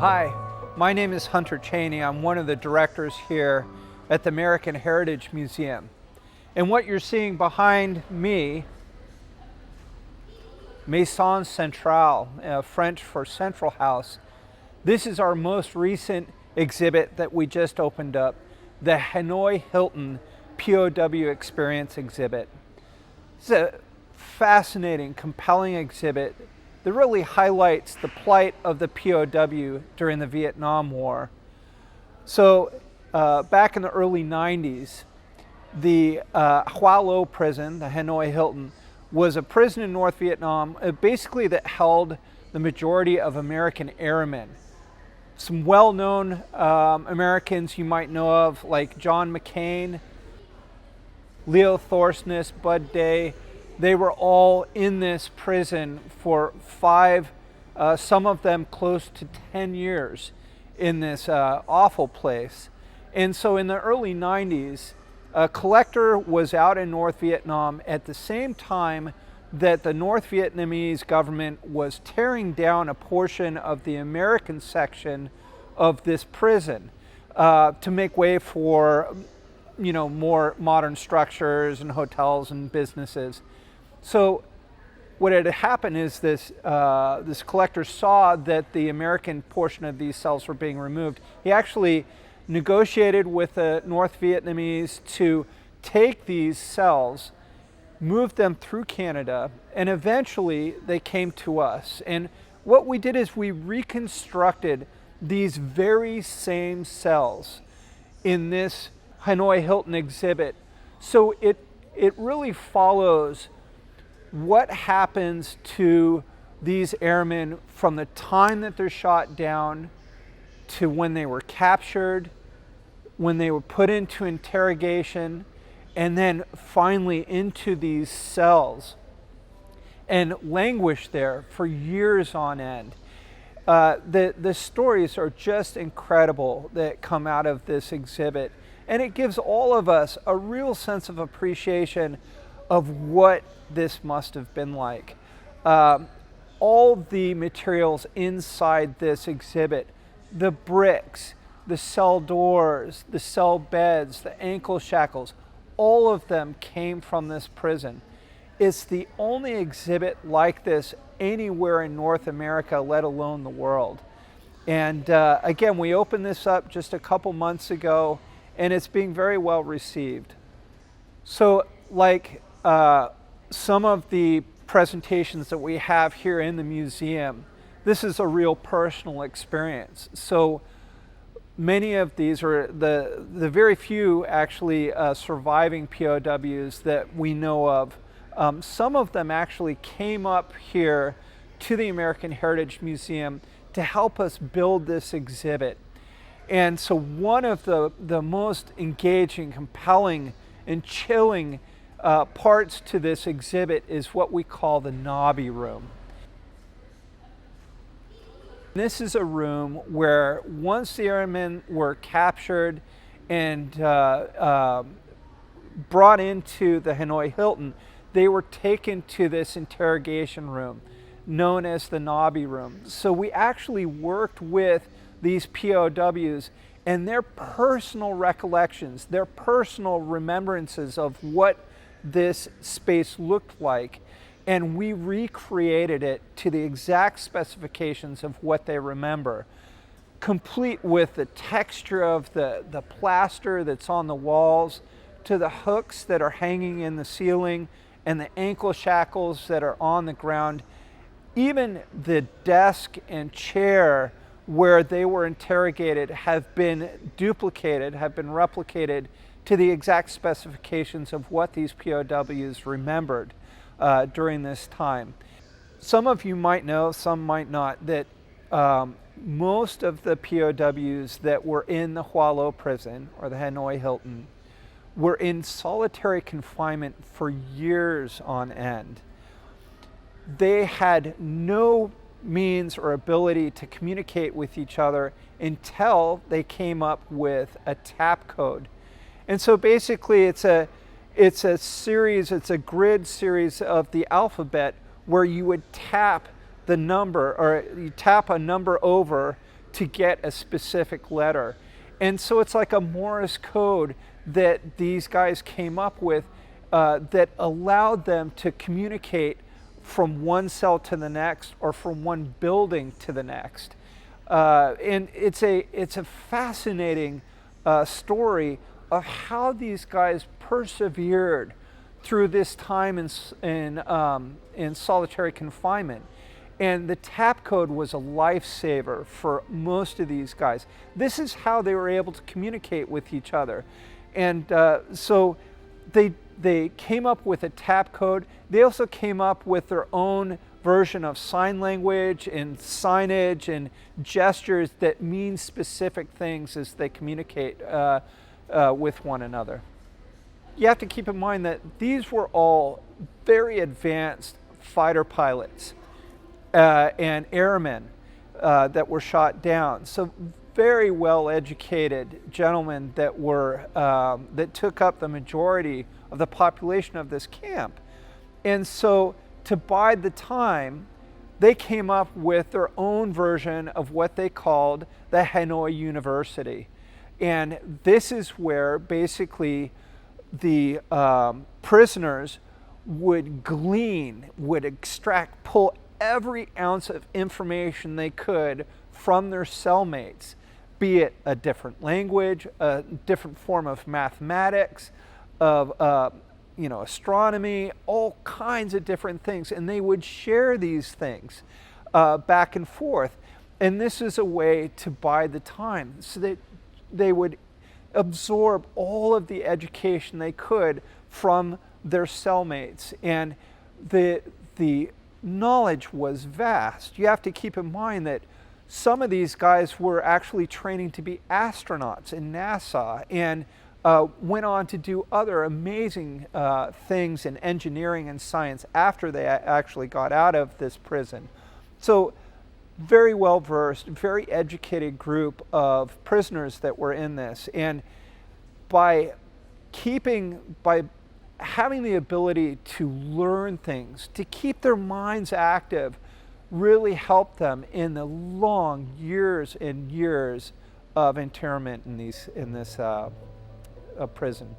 Hi, my name is Hunter Cheney. I'm one of the directors here at the American Heritage Museum. And what you're seeing behind me, Maison Centrale, French for Central House, this is our most recent exhibit that we just opened up, the Hanoi Hilton POW Experience exhibit. It's a fascinating, compelling exhibit that really highlights the plight of the POW during the Vietnam War. So back in the early 90s, the Hoa Lo prison, the Hanoi Hilton, was a prison in North Vietnam, basically that held the majority of American airmen. Some well-known Americans you might know of, like John McCain, Leo Thorsness, Bud Day. They were all in this prison for some of them close to 10 years in this awful place. And so in the early 90s, a collector was out in North Vietnam at the same time that the North Vietnamese government was tearing down a portion of the American section of this prison to make way for, more modern structures and hotels and businesses. So what had happened is this collector saw that the American portion of these cells were being removed. He actually negotiated with the North Vietnamese to take these cells, move them through Canada, and eventually they came to us. And what we did is we reconstructed these very same cells in this Hanoi Hilton exhibit. So it really follows what happens to these airmen from the time that they're shot down to when they were captured, when they were put into interrogation, and then finally into these cells and languished there for years on end. The stories are just incredible that come out of this exhibit, and it gives all of us a real sense of appreciation of what this must have been like. All the materials inside this exhibit, the bricks, the cell doors, the cell beds, the ankle shackles, all of them came from this prison. It's the only exhibit like this anywhere in North America, let alone the world. And again, we opened this up just a couple months ago, and it's being very well received. So like some of the presentations that we have here in the museum, this is a real personal experience. So many of these are the very few actually surviving POWs that we know of. Some of them actually came up here to the American Heritage Museum to help us build this exhibit. And so one of the most engaging, compelling, and chilling parts to this exhibit is what we call the Nobby Room. This is a room where once the airmen were captured and brought into the Hanoi Hilton, they were taken to this interrogation room known as the Nobby Room. So we actually worked with these POWs and their personal recollections, their personal remembrances of what this space looked like, and we recreated it to the exact specifications of what they remember, complete with the texture of the plaster that's on the walls, to the hooks that are hanging in the ceiling, and the ankle shackles that are on the ground. Even the desk and chair where they were interrogated have been duplicated, have been replicated to the exact specifications of what these POWs remembered during this time. Some of you might know, some might not, that most of the POWs that were in the Hoa Lo prison, or the Hanoi Hilton, were in solitary confinement for years on end. They had no means or ability to communicate with each other until they came up with a tap code. And so basically it's a series, it's a grid series of the alphabet where you would tap the number, or you tap a number over to get a specific letter. And so it's like a Morse code that these guys came up with that allowed them to communicate from one cell to the next or from one building to the next. And it's a fascinating story of how these guys persevered through this time in solitary confinement. And the tap code was a lifesaver for most of these guys. This is how they were able to communicate with each other. And so they came up with a tap code. They also came up with their own version of sign language and signage and gestures that mean specific things as they communicate with one another. You have to keep in mind that these were all very advanced fighter pilots and airmen that were shot down. So very well educated gentlemen that were that took up the majority of the population of this camp. And so to bide the time, they came up with their own version of what they called the Hanoi University. And this is where basically the prisoners would glean, would extract, pull every ounce of information they could from their cellmates, be it a different language, a different form of mathematics, of astronomy, all kinds of different things. And they would share these things back and forth. And this is a way to bide the time, so that they would absorb all of the education they could from their cellmates. And the knowledge was vast. You have to keep in mind that some of these guys were actually training to be astronauts in NASA and went on to do other amazing things in engineering and science after they actually got out of this prison. So very well versed, very educated group of prisoners that were in this. And by having the ability to learn things, to keep their minds active, really helped them in the long years and years of internment in this prison.